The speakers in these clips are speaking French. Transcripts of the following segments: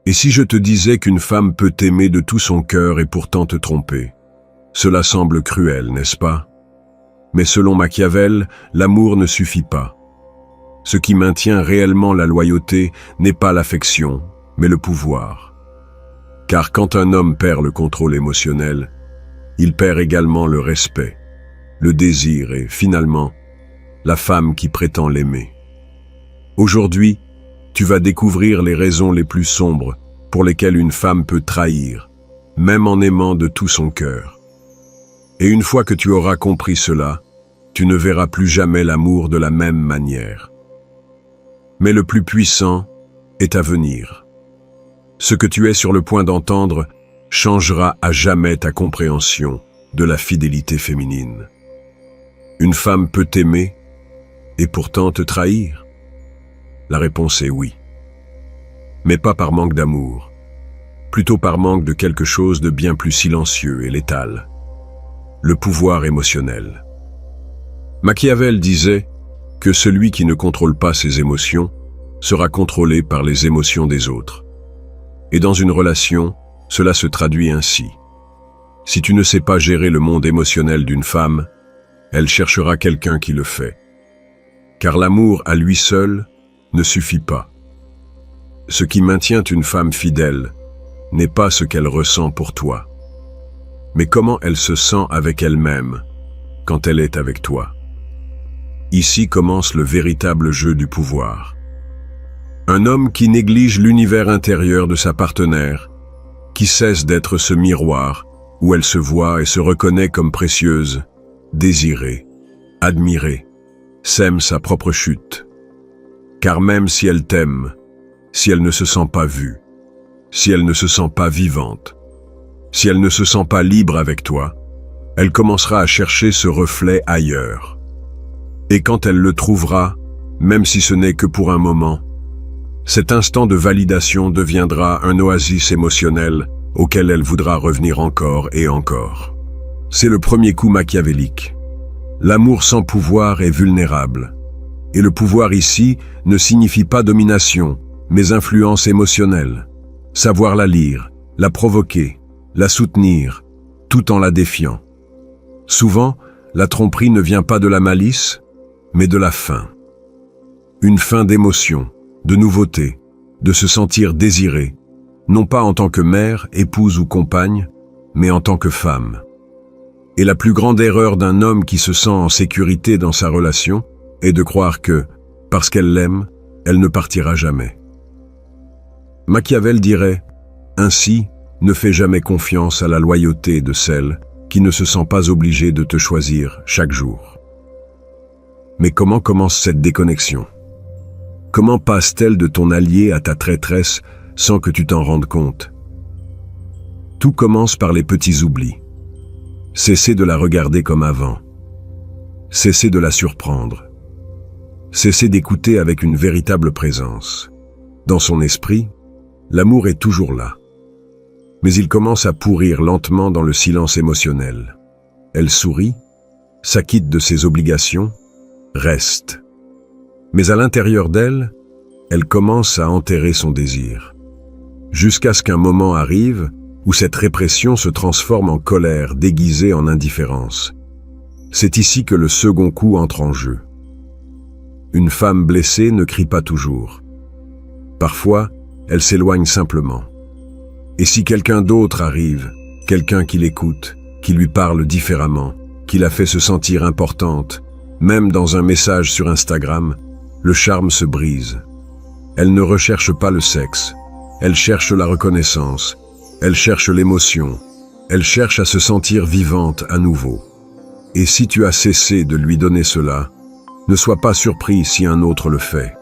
Et si je te disais qu'une femme peut t'aimer de tout son cœur et pourtant te tromper? Cela semble cruel, n'est-ce pas? Mais selon Machiavel, l'amour ne suffit pas. Ce qui maintient réellement la loyauté n'est pas l'affection, mais le pouvoir. Car quand un homme perd le contrôle émotionnel, il perd également le respect, le désir et, finalement, la femme qui prétend l'aimer. Aujourd'hui, tu vas découvrir les raisons les plus sombres pour lesquelles une femme peut trahir, même en aimant de tout son cœur. Et une fois que tu auras compris cela, tu ne verras plus jamais l'amour de la même manière. Mais le plus puissant est à venir. Ce que tu es sur le point d'entendre changera à jamais ta compréhension de la fidélité féminine. Une femme peut t'aimer et pourtant te trahir? La réponse est oui. Mais pas par manque d'amour, plutôt par manque de quelque chose de bien plus silencieux et létal. Le pouvoir émotionnel. Machiavel disait que celui qui ne contrôle pas ses émotions sera contrôlé par les émotions des autres. Et dans une relation, cela se traduit ainsi. Si tu ne sais pas gérer le monde émotionnel d'une femme, elle cherchera quelqu'un qui le fait. Car l'amour à lui seul ne suffit pas. Ce qui maintient une femme fidèle n'est pas ce qu'elle ressent pour toi, mais comment elle se sent avec elle-même quand elle est avec toi. Ici commence le véritable jeu du pouvoir. Un homme qui néglige l'univers intérieur de sa partenaire, qui cesse d'être ce miroir où elle se voit et se reconnaît comme précieuse, désirée, admirée, sème sa propre chute. Car même si elle t'aime, si elle ne se sent pas vue, si elle ne se sent pas vivante, si elle ne se sent pas libre avec toi, elle commencera à chercher ce reflet ailleurs. Et quand elle le trouvera, même si ce n'est que pour un moment, cet instant de validation deviendra un oasis émotionnel auquel elle voudra revenir encore et encore. C'est le premier coup machiavélique. L'amour sans pouvoir est vulnérable. Et le pouvoir ici ne signifie pas domination, mais influence émotionnelle. Savoir la lire, la provoquer, la soutenir, tout en la défiant. Souvent, la tromperie ne vient pas de la malice, mais de la faim. Une faim d'émotion, de nouveauté, de se sentir désirée, non pas en tant que mère, épouse ou compagne, mais en tant que femme. Et la plus grande erreur d'un homme qui se sent en sécurité dans sa relation est de croire que, parce qu'elle l'aime, elle ne partira jamais. Machiavel dirait, ainsi, ne fais jamais confiance à la loyauté de celle qui ne se sent pas obligée de te choisir chaque jour. Mais comment commence cette déconnexion? Comment passe-t-elle de ton allié à ta traîtresse sans que tu t'en rendes compte? Tout commence par les petits oublis. Cessez de la regarder comme avant. Cessez de la surprendre. Cessez d'écouter avec une véritable présence. Dans son esprit, l'amour est toujours là. Mais il commence à pourrir lentement dans le silence émotionnel. Elle sourit, s'acquitte de ses obligations, reste. Mais à l'intérieur d'elle, elle commence à enterrer son désir. Jusqu'à ce qu'un moment arrive où cette répression se transforme en colère déguisée en indifférence. C'est ici que le second coup entre en jeu. Une femme blessée ne crie pas toujours. Parfois, elle s'éloigne simplement. Et si quelqu'un d'autre arrive, quelqu'un qui l'écoute, qui lui parle différemment, qui la fait se sentir importante, même dans un message sur Instagram, le charme se brise. Elle ne recherche pas le sexe, elle cherche la reconnaissance, elle cherche l'émotion, elle cherche à se sentir vivante à nouveau. Et si tu as cessé de lui donner cela, ne sois pas surpris si un autre le fait.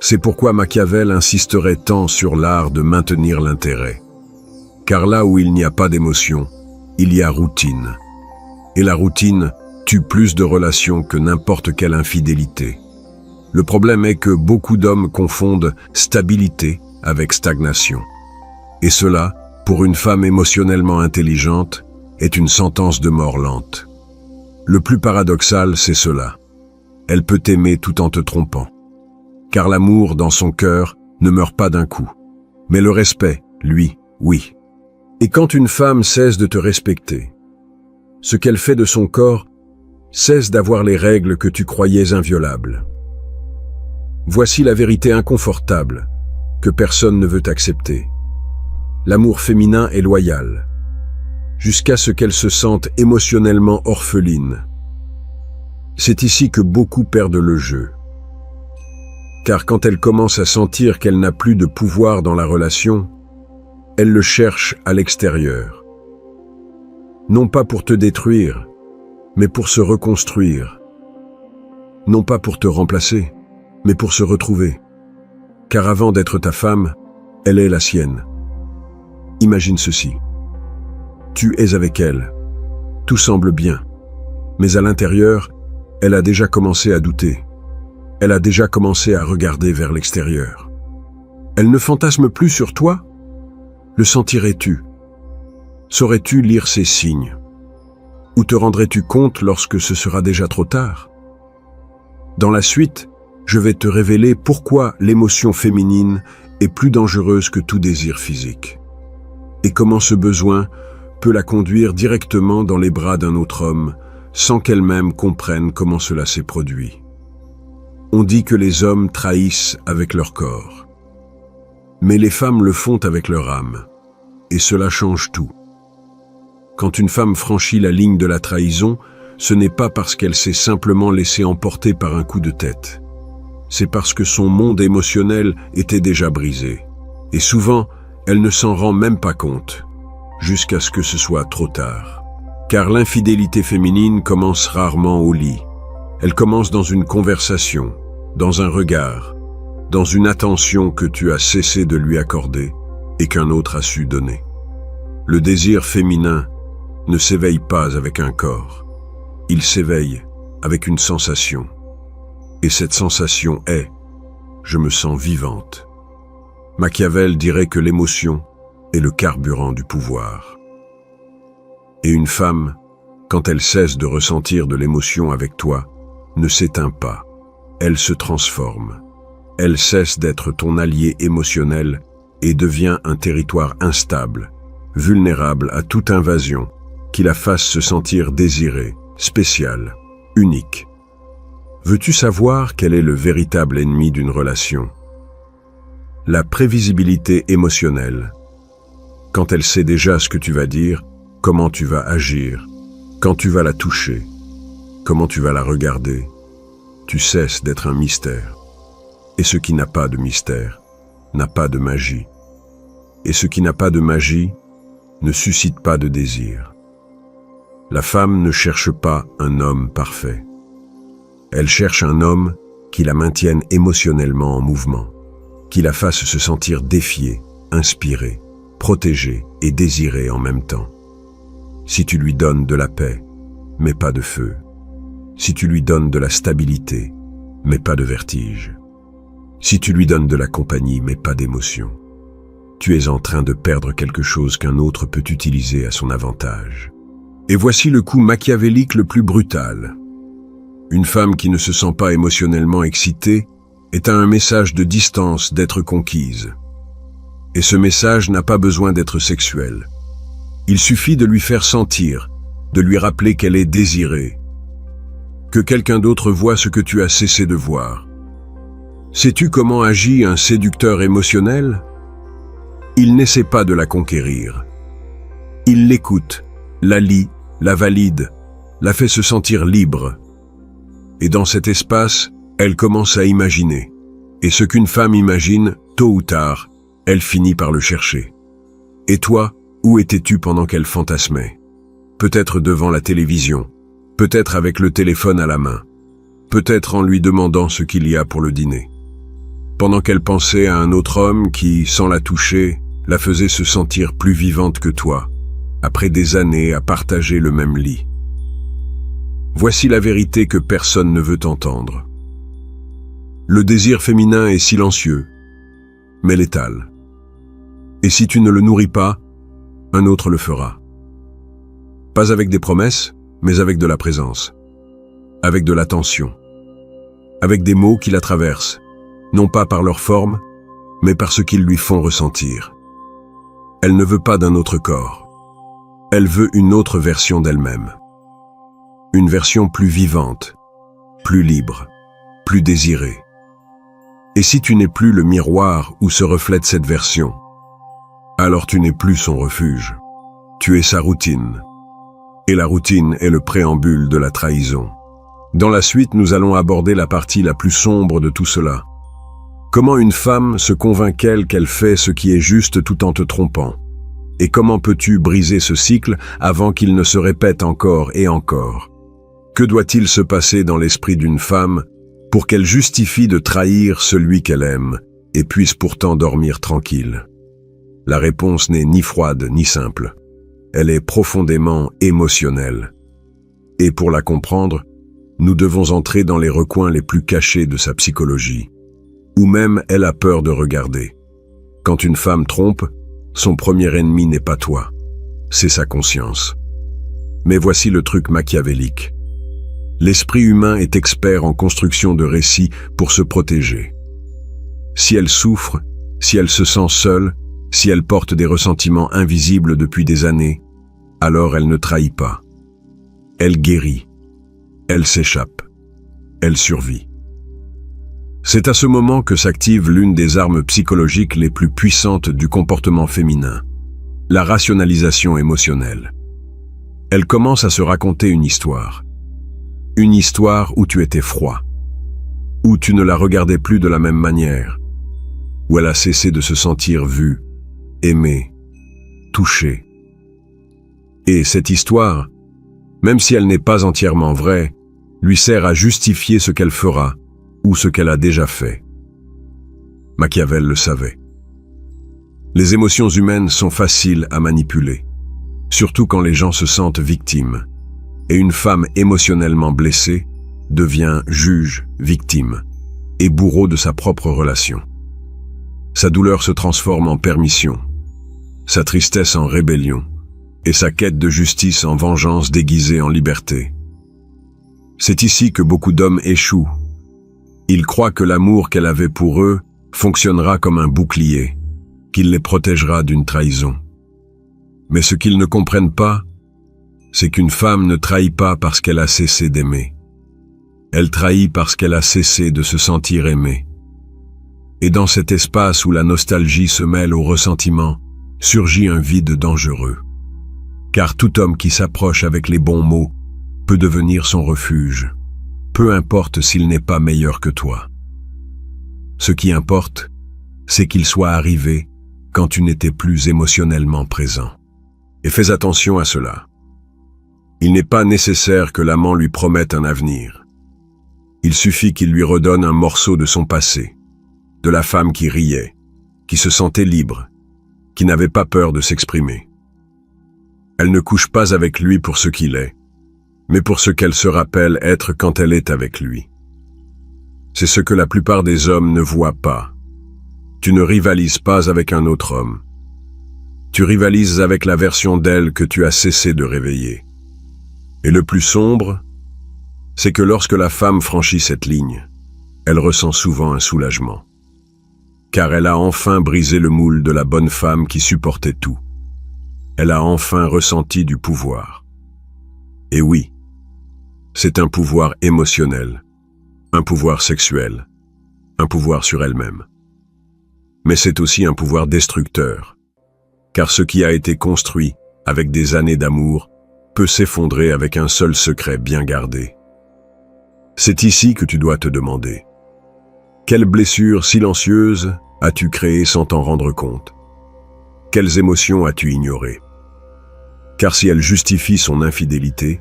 C'est pourquoi Machiavel insisterait tant sur l'art de maintenir l'intérêt. Car là où il n'y a pas d'émotion, il y a routine. Et la routine tue plus de relations que n'importe quelle infidélité. Le problème est que beaucoup d'hommes confondent stabilité avec stagnation. Et cela, pour une femme émotionnellement intelligente, est une sentence de mort lente. Le plus paradoxal, c'est cela. Elle peut t'aimer tout en te trompant. Car l'amour, dans son cœur, ne meurt pas d'un coup, Mais le respect, lui, oui. Et quand une femme cesse de te respecter, ce qu'elle fait de son corps cesse d'avoir les règles que tu croyais inviolables. Voici la vérité inconfortable que personne ne veut accepter. L'amour féminin est loyal, jusqu'à ce qu'elle se sente émotionnellement orpheline. C'est ici que beaucoup perdent le jeu. Car quand elle commence à sentir qu'elle n'a plus de pouvoir dans la relation, elle le cherche à l'extérieur. Non pas pour te détruire, mais pour se reconstruire. Non pas pour te remplacer, mais pour se retrouver. Car avant d'être ta femme, elle est la sienne. Imagine ceci. Tu es avec elle. Tout semble bien. Mais à l'intérieur, elle a déjà commencé à douter. Elle a déjà commencé à regarder vers l'extérieur. Elle ne fantasme plus sur toi? Le sentirais-tu? Saurais-tu lire ses signes? Ou te rendrais-tu compte lorsque ce sera déjà trop tard? Dans la suite, je vais te révéler pourquoi l'émotion féminine est plus dangereuse que tout désir physique. Et comment ce besoin peut la conduire directement dans les bras d'un autre homme, sans qu'elle-même comprenne comment cela s'est produit. On dit que les hommes trahissent avec leur corps. Mais les femmes le font avec leur âme. Et cela change tout. Quand une femme franchit la ligne de la trahison, ce n'est pas parce qu'elle s'est simplement laissée emporter par un coup de tête. C'est parce que son monde émotionnel était déjà brisé. Et souvent, elle ne s'en rend même pas compte, jusqu'à ce que ce soit trop tard. Car l'infidélité féminine commence rarement au lit. Elle commence dans une conversation, dans un regard, dans une attention que tu as cessé de lui accorder et qu'un autre a su donner. Le désir féminin ne s'éveille pas avec un corps. Il s'éveille avec une sensation. Et cette sensation est « je me sens vivante ». Machiavel dirait que l'émotion est le carburant du pouvoir. Et une femme, quand elle cesse de ressentir de l'émotion avec toi, ne s'éteint pas, elle se transforme. Elle cesse d'être ton allié émotionnel et devient un territoire instable, vulnérable à toute invasion qui la fasse se sentir désirée, spéciale, unique. Veux-tu savoir quel est le véritable ennemi d'une relation? La prévisibilité émotionnelle. Quand elle sait déjà ce que tu vas dire, comment tu vas agir, quand tu vas la toucher, comment tu vas la regarder, tu cesses d'être un mystère. Et ce qui n'a pas de mystère n'a pas de magie. Et ce qui n'a pas de magie ne suscite pas de désir. La femme ne cherche pas un homme parfait. Elle cherche un homme qui la maintienne émotionnellement en mouvement, qui la fasse se sentir défiée, inspirée, protégée et désirée en même temps. Si tu lui donnes de la paix, mais pas de feu. Si tu lui donnes de la stabilité, mais pas de vertige. Si tu lui donnes de la compagnie, mais pas d'émotion. Tu es en train de perdre quelque chose qu'un autre peut utiliser à son avantage. Et voici le coup machiavélique le plus brutal. Une femme qui ne se sent pas émotionnellement excitée est à un message de distance d'être conquise. Et ce message n'a pas besoin d'être sexuel. Il suffit de lui faire sentir, de lui rappeler qu'elle est désirée, que quelqu'un d'autre voit ce que tu as cessé de voir. Sais-tu comment agit un séducteur émotionnel? Il n'essaie pas de la conquérir. Il l'écoute, la lit, la valide, la fait se sentir libre. Et dans cet espace, elle commence à imaginer. Et ce qu'une femme imagine, tôt ou tard, elle finit par le chercher. Et toi, où étais-tu pendant qu'elle fantasmait? Peut-être devant la télévision, peut-être avec le téléphone à la main, peut-être en lui demandant ce qu'il y a pour le dîner. Pendant qu'elle pensait à un autre homme qui, sans la toucher, la faisait se sentir plus vivante que toi, après des années à partager le même lit. Voici la vérité que personne ne veut entendre. Le désir féminin est silencieux, mais létal. Et si tu ne le nourris pas, un autre le fera. Pas avec des promesses, mais avec de la présence, avec de l'attention, avec des mots qui la traversent, non pas par leur forme, mais par ce qu'ils lui font ressentir. Elle ne veut pas d'un autre corps. Elle veut une autre version d'elle-même. Une version plus vivante, plus libre, plus désirée. Et si tu n'es plus le miroir où se reflète cette version, alors tu n'es plus son refuge. Tu es sa routine. Et la routine est le préambule de la trahison. Dans la suite, nous allons aborder la partie la plus sombre de tout cela. Comment une femme se convainc qu'elle fait ce qui est juste tout en te trompant? Et comment peux-tu briser ce cycle avant qu'il ne se répète encore et encore? Que doit-il se passer dans l'esprit d'une femme pour qu'elle justifie de trahir celui qu'elle aime et puisse pourtant dormir tranquille? La réponse n'est ni froide ni simple. Elle est profondément émotionnelle. Et pour la comprendre, nous devons entrer dans les recoins les plus cachés de sa psychologie, où même elle a peur de regarder. Quand une femme trompe, son premier ennemi n'est pas toi, c'est sa conscience. Mais voici le truc machiavélique. L'esprit humain est expert en construction de récits pour se protéger. Si elle souffre, si elle se sent seule, si elle porte des ressentiments invisibles depuis des années, alors elle ne trahit pas. Elle guérit. Elle s'échappe. Elle survit. C'est à ce moment que s'active l'une des armes psychologiques les plus puissantes du comportement féminin, la rationalisation émotionnelle. Elle commence à se raconter une histoire. Une histoire où tu étais froid, où tu ne la regardais plus de la même manière, où elle a cessé de se sentir vue, aimée, touchée. Et cette histoire, même si elle n'est pas entièrement vraie, lui sert à justifier ce qu'elle fera ou ce qu'elle a déjà fait. Machiavel le savait. Les émotions humaines sont faciles à manipuler, surtout quand les gens se sentent victimes, et une femme émotionnellement blessée devient juge, victime, et bourreau de sa propre relation. Sa douleur se transforme en permission, sa tristesse en rébellion, et sa quête de justice en vengeance déguisée en liberté. C'est ici que beaucoup d'hommes échouent. Ils croient que l'amour qu'elle avait pour eux fonctionnera comme un bouclier, qu'il les protégera d'une trahison. Mais ce qu'ils ne comprennent pas, c'est qu'une femme ne trahit pas parce qu'elle a cessé d'aimer. Elle trahit parce qu'elle a cessé de se sentir aimée. Et dans cet espace où la nostalgie se mêle au ressentiment, surgit un vide dangereux. Car tout homme qui s'approche avec les bons mots peut devenir son refuge, peu importe s'il n'est pas meilleur que toi. Ce qui importe, c'est qu'il soit arrivé quand tu n'étais plus émotionnellement présent. Et fais attention à cela. Il n'est pas nécessaire que l'amant lui promette un avenir. Il suffit qu'il lui redonne un morceau de son passé, de la femme qui riait, qui se sentait libre, qui n'avait pas peur de s'exprimer. Elle ne couche pas avec lui pour ce qu'il est, mais pour ce qu'elle se rappelle être quand elle est avec lui. C'est ce que la plupart des hommes ne voient pas. Tu ne rivalises pas avec un autre homme. Tu rivalises avec la version d'elle que tu as cessé de réveiller. Et le plus sombre, c'est que lorsque la femme franchit cette ligne, elle ressent souvent un soulagement. Car elle a enfin brisé le moule de la bonne femme qui supportait tout. Elle a enfin ressenti du pouvoir. Et oui, c'est un pouvoir émotionnel, un pouvoir sexuel, un pouvoir sur elle-même. Mais c'est aussi un pouvoir destructeur, car ce qui a été construit avec des années d'amour peut s'effondrer avec un seul secret bien gardé. C'est ici que tu dois te demander: quelle blessure silencieuse as-tu créée sans t'en rendre compte? Quelles émotions as-tu ignorées? Car si elle justifie son infidélité,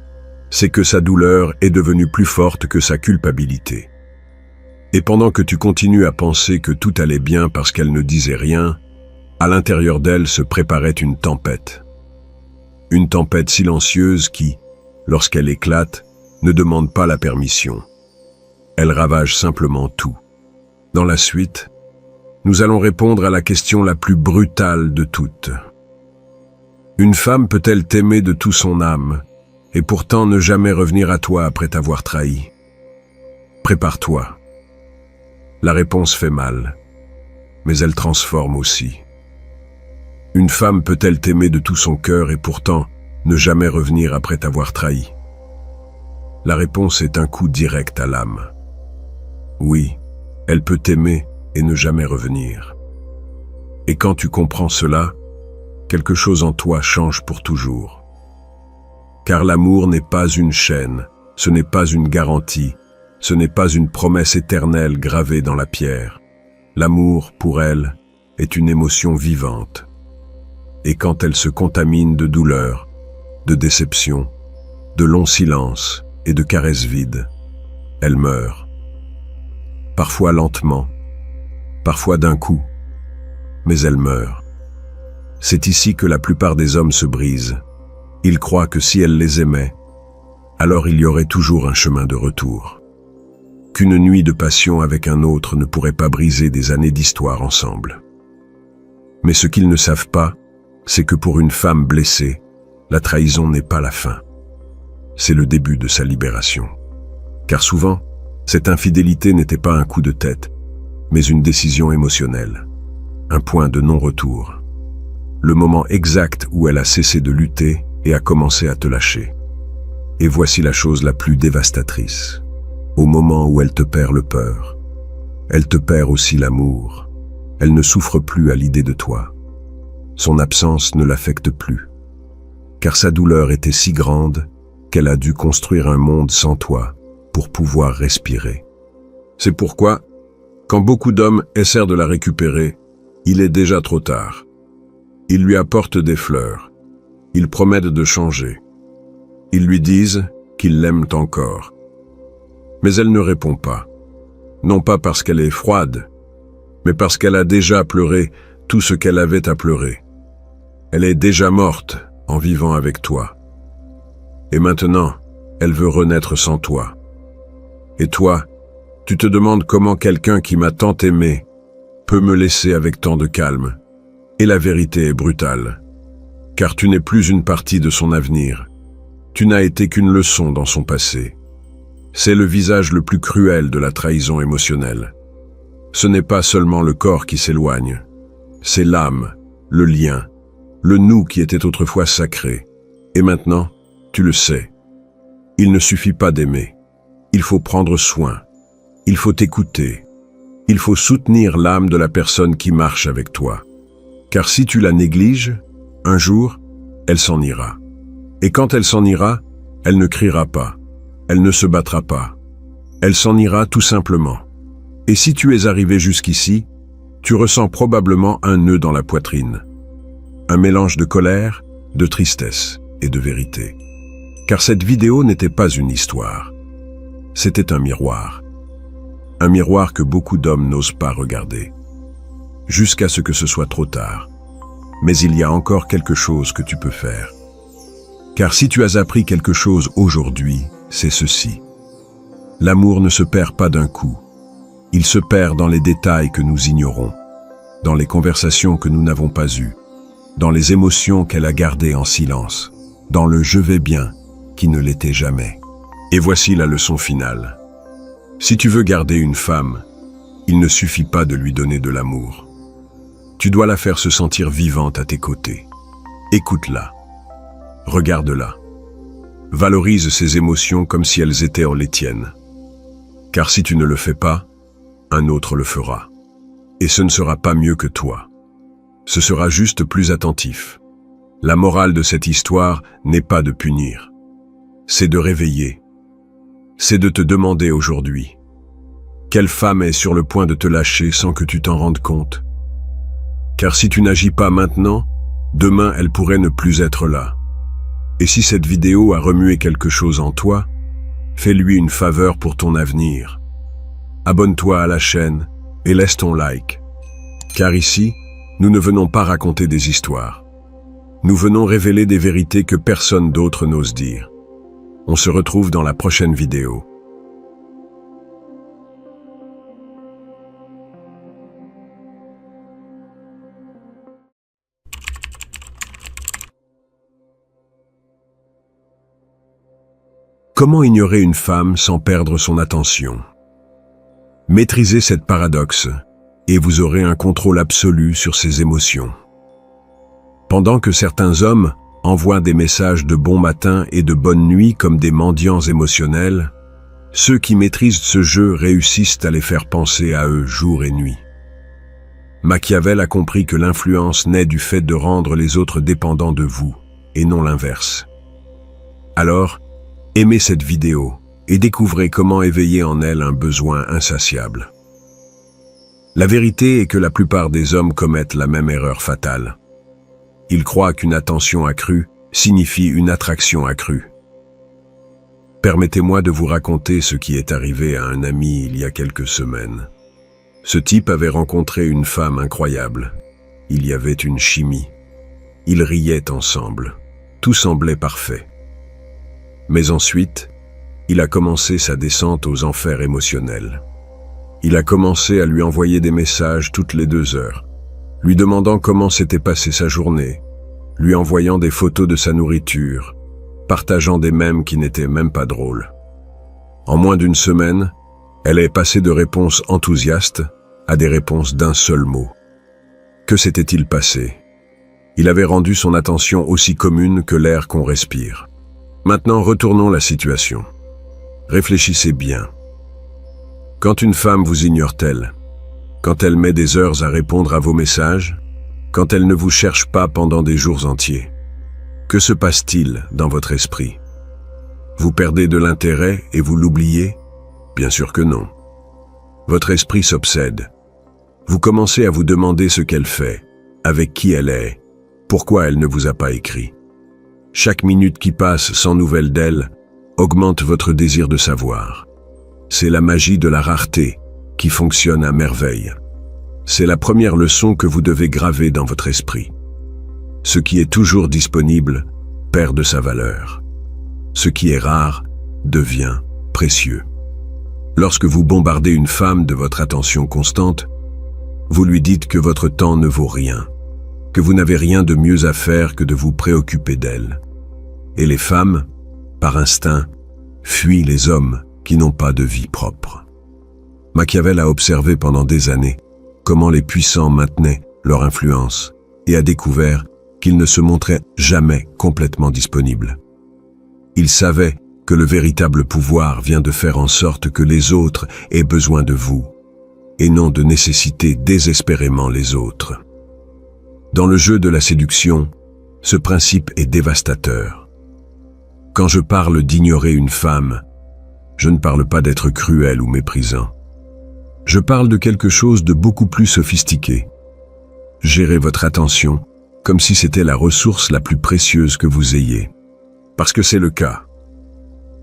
c'est que sa douleur est devenue plus forte que sa culpabilité. Et pendant que tu continues à penser que tout allait bien parce qu'elle ne disait rien, à l'intérieur d'elle se préparait une tempête. Une tempête silencieuse qui, lorsqu'elle éclate, ne demande pas la permission. Elle ravage simplement tout. Dans la suite, nous allons répondre à la question la plus brutale de toutes. Une femme peut-elle t'aimer de tout son âme et pourtant ne jamais revenir à toi après t'avoir trahi? Prépare-toi. La réponse fait mal. mais elle transforme aussi. Une femme peut-elle t'aimer de tout son cœur et pourtant ne jamais revenir après t'avoir trahi? La réponse est un coup direct à l'âme. Oui, elle peut t'aimer et ne jamais revenir. Et quand tu comprends cela, quelque chose en toi change pour toujours. Car l'amour n'est pas une chaîne, ce n'est pas une garantie, ce n'est pas une promesse éternelle gravée dans la pierre. L'amour, pour elle, est une émotion vivante. Et quand elle se contamine de douleur, de déception, de longs silences et de caresses vides, elle meurt. Parfois lentement, parfois d'un coup, mais elle meurt. C'est ici que la plupart des hommes se brisent. Ils croient que si elle les aimait, alors il y aurait toujours un chemin de retour. Qu'une nuit de passion avec un autre ne pourrait pas briser des années d'histoire ensemble. Mais ce qu'ils ne savent pas, c'est que pour une femme blessée, la trahison n'est pas la fin. C'est le début de sa libération. Car souvent, cette infidélité n'était pas un coup de tête, mais une décision émotionnelle, un point de non-retour. Le moment exact où elle a cessé de lutter et a commencé à te lâcher. Et voici la chose la plus dévastatrice. Au moment où elle te perd le peur, elle te perd aussi l'amour. Elle ne souffre plus à l'idée de toi. Son absence ne l'affecte plus. Car sa douleur était si grande qu'elle a dû construire un monde sans toi pour pouvoir respirer. C'est pourquoi, quand beaucoup d'hommes essaient de la récupérer, il est déjà trop tard. Ils lui apportent des fleurs. Ils promettent de changer. Ils lui disent qu'ils l'aiment encore. Mais elle ne répond pas. Non pas parce qu'elle est froide, mais parce qu'elle a déjà pleuré tout ce qu'elle avait à pleurer. Elle est déjà morte en vivant avec toi. Et maintenant, elle veut renaître sans toi. Et toi, tu te demandes comment quelqu'un qui m'a tant aimé peut me laisser avec tant de calme. Et la vérité est brutale. Car tu n'es plus une partie de son avenir. Tu n'as été qu'une leçon dans son passé. C'est le visage le plus cruel de la trahison émotionnelle. Ce n'est pas seulement le corps qui s'éloigne. C'est l'âme, le lien, le nous qui était autrefois sacré. Et maintenant, tu le sais. Il ne suffit pas d'aimer. Il faut prendre soin. Il faut écouter. Il faut soutenir l'âme de la personne qui marche avec toi. Car si tu la négliges, un jour, elle s'en ira. Et quand elle s'en ira, elle ne criera pas. Elle ne se battra pas. Elle s'en ira tout simplement. Et si tu es arrivé jusqu'ici, tu ressens probablement un nœud dans la poitrine. Un mélange de colère, de tristesse et de vérité. Car cette vidéo n'était pas une histoire. C'était un miroir. Un miroir que beaucoup d'hommes n'osent pas regarder. Jusqu'à ce que ce soit trop tard. Mais il y a encore quelque chose que tu peux faire. Car si tu as appris quelque chose aujourd'hui, c'est ceci. L'amour ne se perd pas d'un coup. Il se perd dans les détails que nous ignorons, dans les conversations que nous n'avons pas eues, dans les émotions qu'elle a gardées en silence, dans le « je vais bien » qui ne l'était jamais. Et voici la leçon finale. Si tu veux garder une femme, il ne suffit pas de lui donner de l'amour. Tu dois la faire se sentir vivante à tes côtés. Écoute-la. Regarde-la. Valorise ses émotions comme si elles étaient les tiennes. Car si tu ne le fais pas, un autre le fera. Et ce ne sera pas mieux que toi. Ce sera juste plus attentif. La morale de cette histoire n'est pas de punir. C'est de réveiller. C'est de te demander aujourd'hui, quelle femme est sur le point de te lâcher sans que tu t'en rendes compte? Car si tu n'agis pas maintenant, demain elle pourrait ne plus être là. Et si cette vidéo a remué quelque chose en toi, fais-lui une faveur pour ton avenir. Abonne-toi à la chaîne et laisse ton like. Car ici, nous ne venons pas raconter des histoires. Nous venons révéler des vérités que personne d'autre n'ose dire. On se retrouve dans la prochaine vidéo. Comment ignorer une femme sans perdre son attention? Maîtriser cette paradoxe, et vous aurez un contrôle absolu sur ses émotions. Pendant que certains hommes envoient des messages de bon matin et de bonne nuit comme des mendiants émotionnels, ceux qui maîtrisent ce jeu réussissent à les faire penser à eux jour et nuit. Machiavel a compris que l'influence naît du fait de rendre les autres dépendants de vous, et non l'inverse. Alors, aimez cette vidéo et découvrez comment éveiller en elle un besoin insatiable. La vérité est que la plupart des hommes commettent la même erreur fatale. Ils croient qu'une attention accrue signifie une attraction accrue. Permettez-moi de vous raconter ce qui est arrivé à un ami il y a quelques semaines. Ce type avait rencontré une femme incroyable. Il y avait une chimie. Ils riaient ensemble. Tout semblait parfait. Mais ensuite, il a commencé sa descente aux enfers émotionnels. Il a commencé à lui envoyer des messages toutes les 2 heures, lui demandant comment s'était passée sa journée, lui envoyant des photos de sa nourriture, partageant des mèmes qui n'étaient même pas drôles. En moins d'une semaine, elle est passée de réponses enthousiastes à des réponses d'un seul mot. Que s'était-il passé? Il avait rendu son attention aussi commune que l'air qu'on respire. Maintenant, retournons la situation. Réfléchissez bien. Quand une femme vous ignore-t-elle? Quand elle met des heures à répondre à vos messages? Quand elle ne vous cherche pas pendant des jours entiers? Que se passe-t-il dans votre esprit? Vous perdez de l'intérêt et vous l'oubliez? Bien sûr que non. Votre esprit s'obsède. Vous commencez à vous demander ce qu'elle fait, avec qui elle est, pourquoi elle ne vous a pas écrit. Chaque minute qui passe sans nouvelles d'elle augmente votre désir de savoir. C'est la magie de la rareté qui fonctionne à merveille. C'est la première leçon que vous devez graver dans votre esprit. Ce qui est toujours disponible perd de sa valeur. Ce qui est rare devient précieux. Lorsque vous bombardez une femme de votre attention constante, vous lui dites que votre temps ne vaut rien, que vous n'avez rien de mieux à faire que de vous préoccuper d'elle. Et les femmes, par instinct, fuient les hommes qui n'ont pas de vie propre. Machiavel a observé pendant des années comment les puissants maintenaient leur influence et a découvert qu'ils ne se montraient jamais complètement disponibles. Il savait que le véritable pouvoir vient de faire en sorte que les autres aient besoin de vous, et non de nécessiter désespérément les autres. Dans le jeu de la séduction, ce principe est dévastateur. Quand je parle d'ignorer une femme, je ne parle pas d'être cruel ou méprisant. Je parle de quelque chose de beaucoup plus sophistiqué. Gérez votre attention comme si c'était la ressource la plus précieuse que vous ayez. Parce que c'est le cas.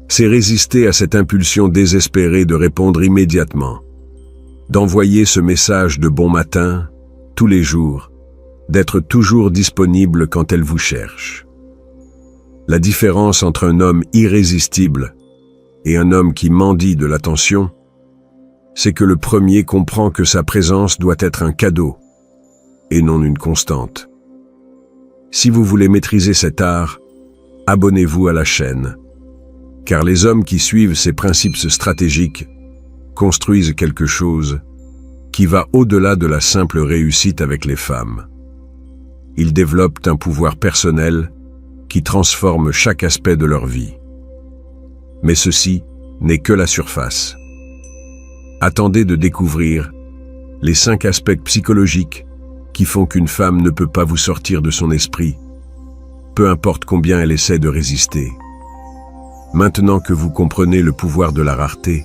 C'est résister à cette impulsion désespérée de répondre immédiatement, d'envoyer ce message de bon matin, tous les jours, d'être toujours disponible quand elle vous cherche. La différence entre un homme irrésistible et un homme qui mendie de l'attention, c'est que le premier comprend que sa présence doit être un cadeau et non une constante. Si vous voulez maîtriser cet art, abonnez-vous à la chaîne, car les hommes qui suivent ces principes stratégiques construisent quelque chose qui va au-delà de la simple réussite avec les femmes. Ils développent un pouvoir personnel qui transforme chaque aspect de leur vie. Mais ceci n'est que la surface. Attendez de découvrir les 5 aspects psychologiques qui font qu'une femme ne peut pas vous sortir de son esprit, peu importe combien elle essaie de résister. Maintenant que vous comprenez le pouvoir de la rareté,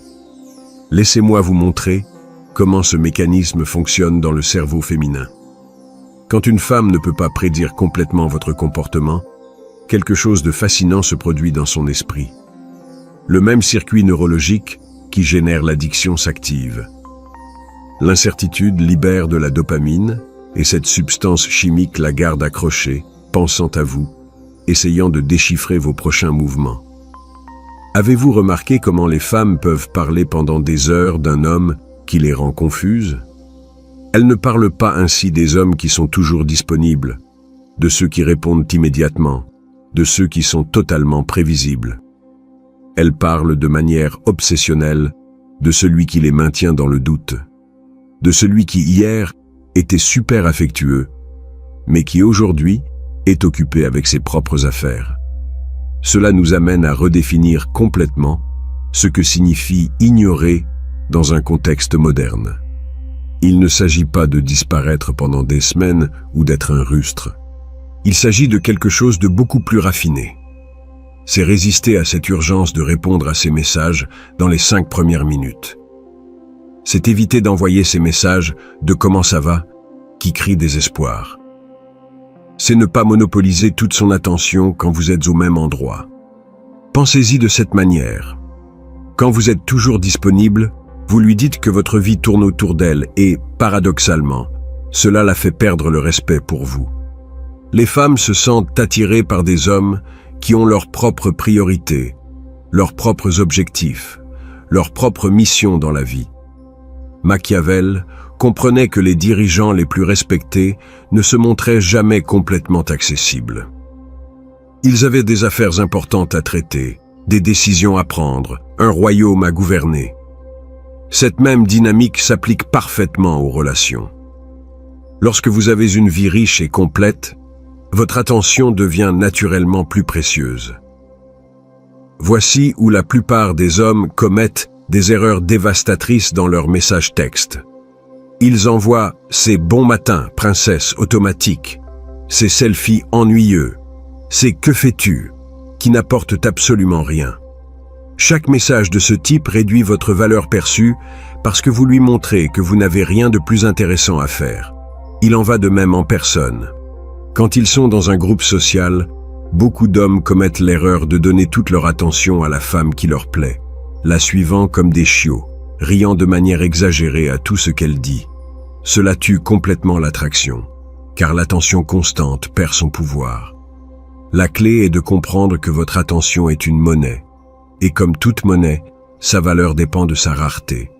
laissez-moi vous montrer comment ce mécanisme fonctionne dans le cerveau féminin. Quand une femme ne peut pas prédire complètement votre comportement, quelque chose de fascinant se produit dans son esprit. Le même circuit neurologique qui génère l'addiction s'active. L'incertitude libère de la dopamine et cette substance chimique la garde accrochée, pensant à vous, essayant de déchiffrer vos prochains mouvements. Avez-vous remarqué comment les femmes peuvent parler pendant des heures d'un homme qui les rend confuses? Elles ne parlent pas ainsi des hommes qui sont toujours disponibles, de ceux qui répondent immédiatement, de ceux qui sont totalement prévisibles. Elles parlent de manière obsessionnelle de celui qui les maintient dans le doute. de celui qui hier était super affectueux, mais qui aujourd'hui est occupé avec ses propres affaires. Cela nous amène à redéfinir complètement ce que signifie ignorer dans un contexte moderne. Il ne s'agit pas de disparaître pendant des semaines ou d'être un rustre. Il s'agit de quelque chose de beaucoup plus raffiné. C'est résister à cette urgence de répondre à ces messages dans les 5 premières minutes. C'est éviter d'envoyer ces messages de « comment ça va ?» qui crient désespoir. C'est ne pas monopoliser toute son attention quand vous êtes au même endroit. Pensez-y de cette manière. Quand vous êtes toujours disponible, vous lui dites que votre vie tourne autour d'elle et, paradoxalement, cela la fait perdre le respect pour vous. Les femmes se sentent attirées par des hommes qui ont leurs propres priorités, leurs propres objectifs, leurs propres missions dans la vie. Machiavel comprenait que les dirigeants les plus respectés ne se montraient jamais complètement accessibles. Ils avaient des affaires importantes à traiter, des décisions à prendre, un royaume à gouverner. Cette même dynamique s'applique parfaitement aux relations. Lorsque vous avez une vie riche et complète, votre attention devient naturellement plus précieuse. Voici où la plupart des hommes commettent des erreurs dévastatrices dans leurs messages textes. Ils envoient « ces bons matins, princesse » automatiques, ces selfies ennuyeux, ces « que fais-tu » qui n'apportent absolument rien. Chaque message de ce type réduit votre valeur perçue parce que vous lui montrez que vous n'avez rien de plus intéressant à faire. Il en va de même en personne. Quand ils sont dans un groupe social, beaucoup d'hommes commettent l'erreur de donner toute leur attention à la femme qui leur plaît, la suivant comme des chiots, riant de manière exagérée à tout ce qu'elle dit. Cela tue complètement l'attraction, car l'attention constante perd son pouvoir. La clé est de comprendre que votre attention est une monnaie, et comme toute monnaie, sa valeur dépend de sa rareté.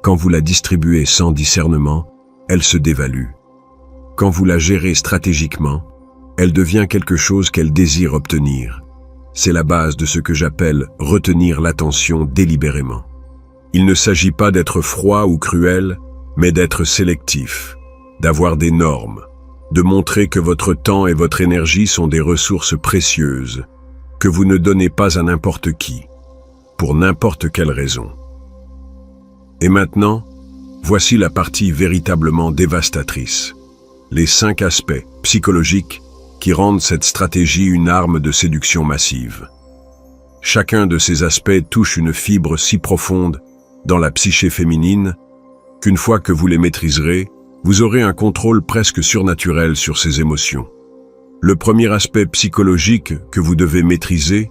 Quand vous la distribuez sans discernement, elle se dévalue. Quand vous la gérez stratégiquement, elle devient quelque chose qu'elle désire obtenir. C'est la base de ce que j'appelle retenir l'attention délibérément. Il ne s'agit pas d'être froid ou cruel, mais d'être sélectif, d'avoir des normes, de montrer que votre temps et votre énergie sont des ressources précieuses, que vous ne donnez pas à n'importe qui, pour n'importe quelle raison. Et maintenant, voici la partie véritablement dévastatrice. Les 5 aspects psychologiques qui rendent cette stratégie une arme de séduction massive. Chacun de ces aspects touche une fibre si profonde dans la psyché féminine qu'une fois que vous les maîtriserez, vous aurez un contrôle presque surnaturel sur ces émotions. Le premier aspect psychologique que vous devez maîtriser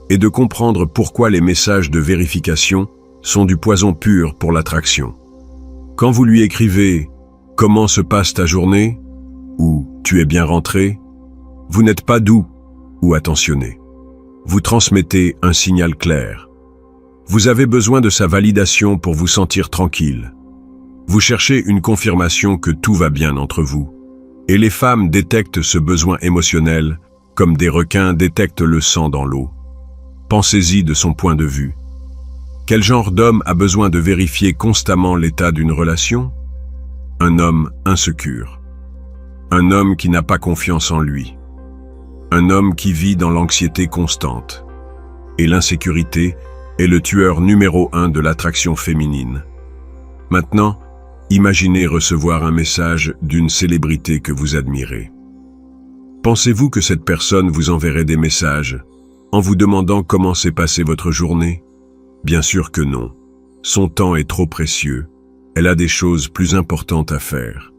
est de comprendre pourquoi les messages de vérification sont du poison pur pour l'attraction. Quand vous lui écrivez « Comment se passe ta journée ?» ou « Tu es bien rentré ?» vous n'êtes pas doux ou attentionné. Vous transmettez un signal clair. Vous avez besoin de sa validation pour vous sentir tranquille. Vous cherchez une confirmation que tout va bien entre vous. Et les femmes détectent ce besoin émotionnel comme des requins détectent le sang dans l'eau. Pensez-y de son point de vue. Quel genre d'homme a besoin de vérifier constamment l'état d'une relation? Un homme insécure. Un homme qui n'a pas confiance en lui. Un homme qui vit dans l'anxiété constante. Et l'insécurité est le tueur numéro 1 de l'attraction féminine. Maintenant, imaginez recevoir un message d'une célébrité que vous admirez. Pensez-vous que cette personne vous enverrait des messages en vous demandant comment s'est passée votre journée? Bien sûr que non. Son temps est trop précieux. Elle a des choses plus importantes à faire.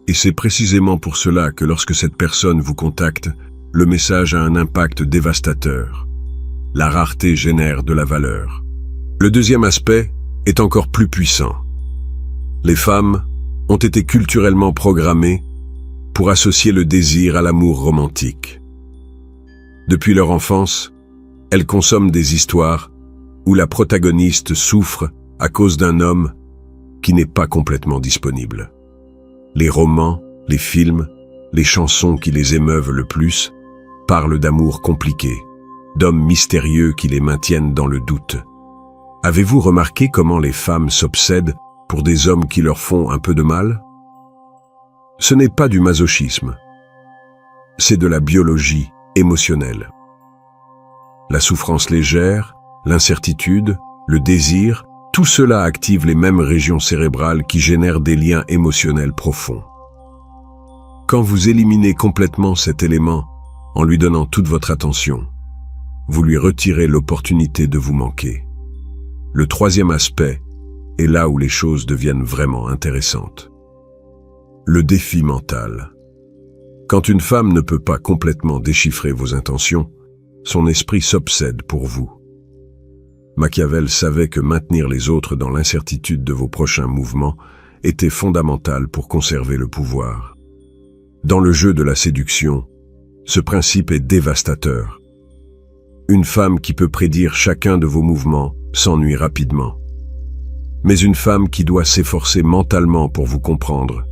Et c'est précisément pour cela que lorsque cette personne vous contacte, le message a un impact dévastateur. La rareté génère de la valeur. Le deuxième aspect est encore plus puissant. Les femmes ont été culturellement programmées pour associer le désir à l'amour romantique. Depuis leur enfance, elles consomment des histoires où la protagoniste souffre à cause d'un homme qui n'est pas complètement disponible. Les romans, les films, les chansons qui les émeuvent le plus parlent d'amour compliqué, d'hommes mystérieux qui les maintiennent dans le doute. Avez-vous remarqué comment les femmes s'obsèdent pour des hommes qui leur font un peu de mal? Ce n'est pas du masochisme, c'est de la biologie émotionnelle. La souffrance légère, l'incertitude, le désir, tout cela active les mêmes régions cérébrales qui génèrent des liens émotionnels profonds. Quand vous éliminez complètement cet élément en lui donnant toute votre attention, vous lui retirez l'opportunité de vous manquer. Le troisième aspect est là où les choses deviennent vraiment intéressantes. Le défi mental. Quand une femme ne peut pas complètement déchiffrer vos intentions, son esprit s'obsède pour vous. Machiavel savait que maintenir les autres dans l'incertitude de vos prochains mouvements était fondamental pour conserver le pouvoir. Dans le jeu de la séduction, ce principe est dévastateur. Une femme qui peut prédire chacun de vos mouvements s'ennuie rapidement. Mais une femme qui doit s'efforcer mentalement pour vous comprendre,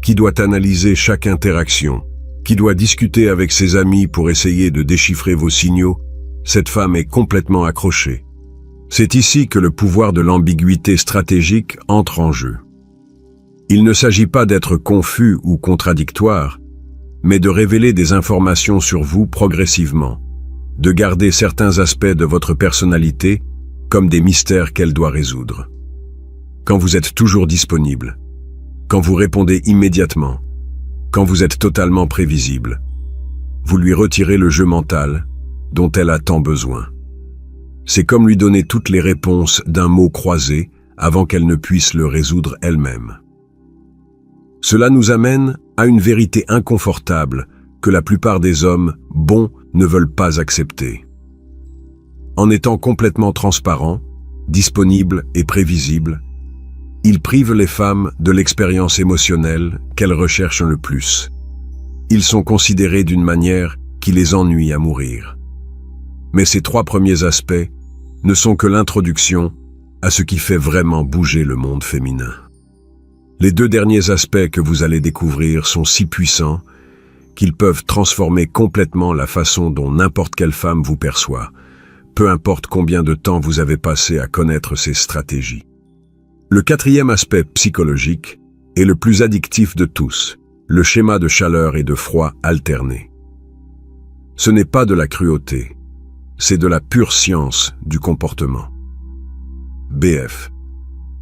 qui doit analyser chaque interaction, qui doit discuter avec ses amis pour essayer de déchiffrer vos signaux, cette femme est complètement accrochée. C'est ici que le pouvoir de l'ambiguïté stratégique entre en jeu. Il ne s'agit pas d'être confus ou contradictoire, mais de révéler des informations sur vous progressivement, de garder certains aspects de votre personnalité comme des mystères qu'elle doit résoudre. Quand vous êtes toujours disponible, quand vous répondez immédiatement, quand vous êtes totalement prévisible, vous lui retirez le jeu mental dont elle a tant besoin. C'est comme lui donner toutes les réponses d'un mot croisé avant qu'elle ne puisse le résoudre elle-même. Cela nous amène à une vérité inconfortable que la plupart des hommes bons ne veulent pas accepter. En étant complètement transparents, disponibles et prévisibles, ils privent les femmes de l'expérience émotionnelle qu'elles recherchent le plus. Ils sont considérés d'une manière qui les ennuie à mourir. Mais ces trois premiers aspects ne sont que l'introduction à ce qui fait vraiment bouger le monde féminin. Les deux derniers aspects que vous allez découvrir sont si puissants qu'ils peuvent transformer complètement la façon dont n'importe quelle femme vous perçoit, peu importe combien de temps vous avez passé à connaître ces stratégies. Le quatrième aspect psychologique est le plus addictif de tous, le schéma de chaleur et de froid alterné. Ce n'est pas de la cruauté, c'est de la pure science du comportement. BF.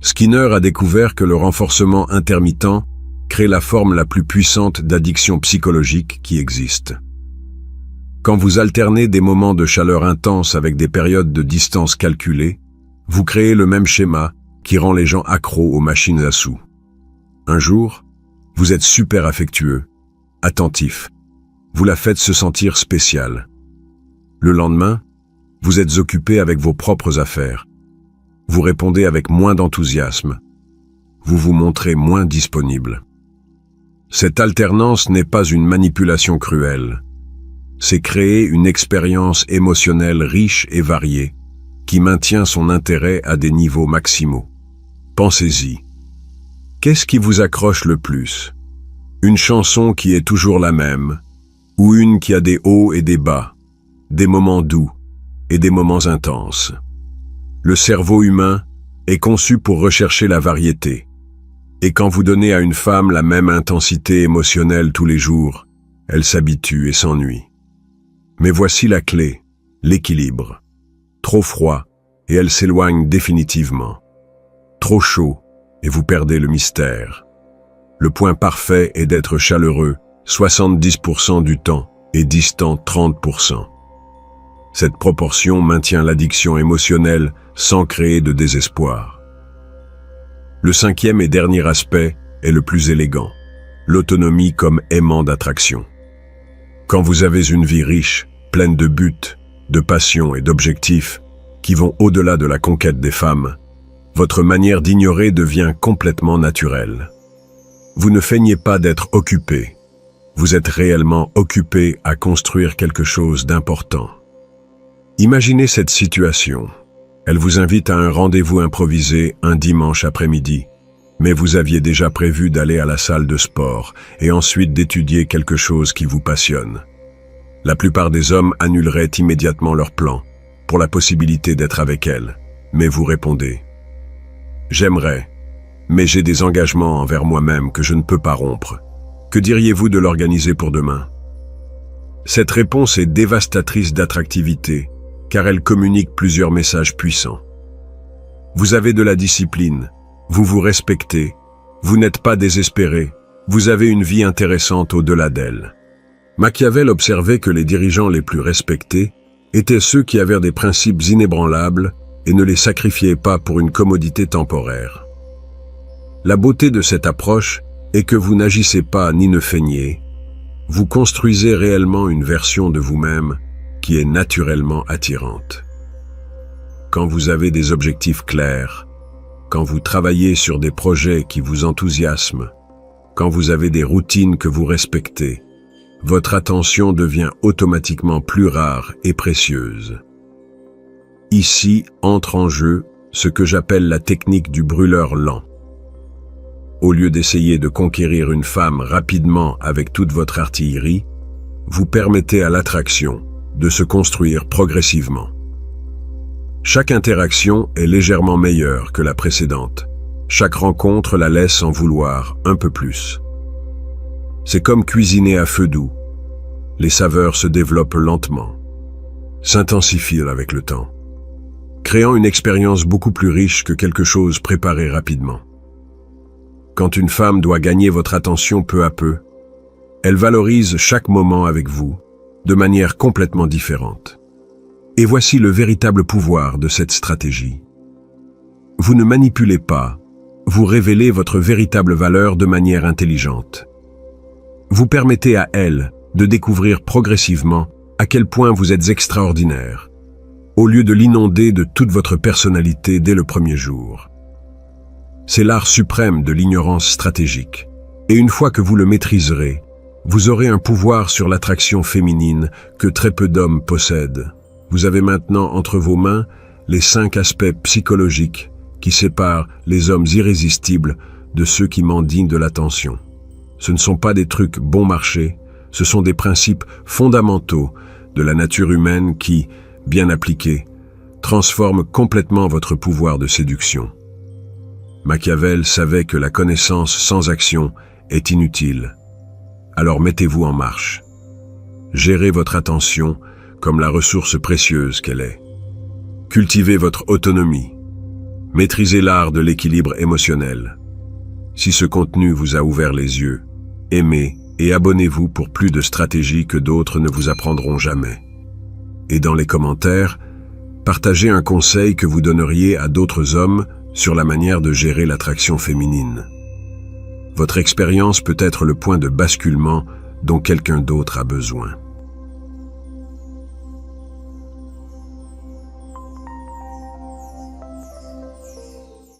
Skinner a découvert que le renforcement intermittent crée la forme la plus puissante d'addiction psychologique qui existe. Quand vous alternez des moments de chaleur intense avec des périodes de distance calculées, vous créez le même schéma qui rend les gens accros aux machines à sous. Un jour, vous êtes super affectueux, attentif. Vous la faites se sentir spéciale. Le lendemain, vous êtes occupé avec vos propres affaires. Vous répondez avec moins d'enthousiasme. Vous vous montrez moins disponible. Cette alternance n'est pas une manipulation cruelle. C'est créer une expérience émotionnelle riche et variée qui maintient son intérêt à des niveaux maximaux. Pensez-y. Qu'est-ce qui vous accroche le plus? Une chanson qui est toujours la même, ou une qui a des hauts et des bas, des moments doux et des moments intenses? Le cerveau humain est conçu pour rechercher la variété. Et quand vous donnez à une femme la même intensité émotionnelle tous les jours, elle s'habitue et s'ennuie. Mais voici la clé, l'équilibre. Trop froid, et elle s'éloigne définitivement. Trop chaud, et vous perdez le mystère. Le point parfait est d'être chaleureux 70% du temps et distant 30%. Cette proportion maintient l'addiction émotionnelle sans créer de désespoir. Le cinquième et dernier aspect est le plus élégant, l'autonomie comme aimant d'attraction. Quand vous avez une vie riche, pleine de buts, de passions et d'objectifs qui vont au-delà de la conquête des femmes, votre manière d'ignorer devient complètement naturelle. Vous ne feignez pas d'être occupé, vous êtes réellement occupé à construire quelque chose d'important. Imaginez cette situation. Elle vous invite à un rendez-vous improvisé un dimanche après-midi, mais vous aviez déjà prévu d'aller à la salle de sport et ensuite d'étudier quelque chose qui vous passionne. La plupart des hommes annuleraient immédiatement leur plan pour la possibilité d'être avec elle, mais vous répondez « J'aimerais, mais j'ai des engagements envers moi-même que je ne peux pas rompre. Que diriez-vous de l'organiser pour demain? Cette réponse est dévastatrice d'attractivité, car elle communique plusieurs messages puissants. Vous avez de la discipline, vous vous respectez, vous n'êtes pas désespéré, vous avez une vie intéressante au-delà d'elle. Machiavel observait que les dirigeants les plus respectés étaient ceux qui avaient des principes inébranlables et ne les sacrifiaient pas pour une commodité temporaire. La beauté de cette approche est que vous n'agissez pas ni ne feignez, vous construisez réellement une version de vous-même qui est naturellement attirante. Quand vous avez des objectifs clairs, quand vous travaillez sur des projets qui vous enthousiasment, quand vous avez des routines que vous respectez, votre attention devient automatiquement plus rare et précieuse. Ici entre en jeu ce que j'appelle la technique du brûleur lent. Au lieu d'essayer de conquérir une femme rapidement avec toute votre artillerie, vous permettez à l'attraction de se construire progressivement. Chaque interaction est légèrement meilleure que la précédente. Chaque rencontre la laisse en vouloir un peu plus. C'est comme cuisiner à feu doux. Les saveurs se développent lentement, s'intensifient avec le temps, créant une expérience beaucoup plus riche que quelque chose préparé rapidement. Quand une femme doit gagner votre attention peu à peu, elle valorise chaque moment avec vous de manière complètement différente. Et voici le véritable pouvoir de cette stratégie. Vous ne manipulez pas, vous révélez votre véritable valeur de manière intelligente. Vous permettez à elle de découvrir progressivement à quel point vous êtes extraordinaire, au lieu de l'inonder de toute votre personnalité dès le premier jour. C'est l'art suprême de l'ignorance stratégique, et une fois que vous le maîtriserez, vous aurez un pouvoir sur l'attraction féminine que très peu d'hommes possèdent. Vous avez maintenant entre vos mains les 5 aspects psychologiques qui séparent les hommes irrésistibles de ceux qui mendient de l'attention. Ce ne sont pas des trucs bon marché, ce sont des principes fondamentaux de la nature humaine qui, bien appliqués, transforment complètement votre pouvoir de séduction. Machiavel savait que la connaissance sans action est inutile. Alors mettez-vous en marche. Gérez votre attention comme la ressource précieuse qu'elle est. Cultivez votre autonomie. Maîtrisez l'art de l'équilibre émotionnel. Si ce contenu vous a ouvert les yeux, aimez et abonnez-vous pour plus de stratégies que d'autres ne vous apprendront jamais. Et dans les commentaires, partagez un conseil que vous donneriez à d'autres hommes sur la manière de gérer l'attraction féminine. Votre expérience peut être le point de basculement dont quelqu'un d'autre a besoin.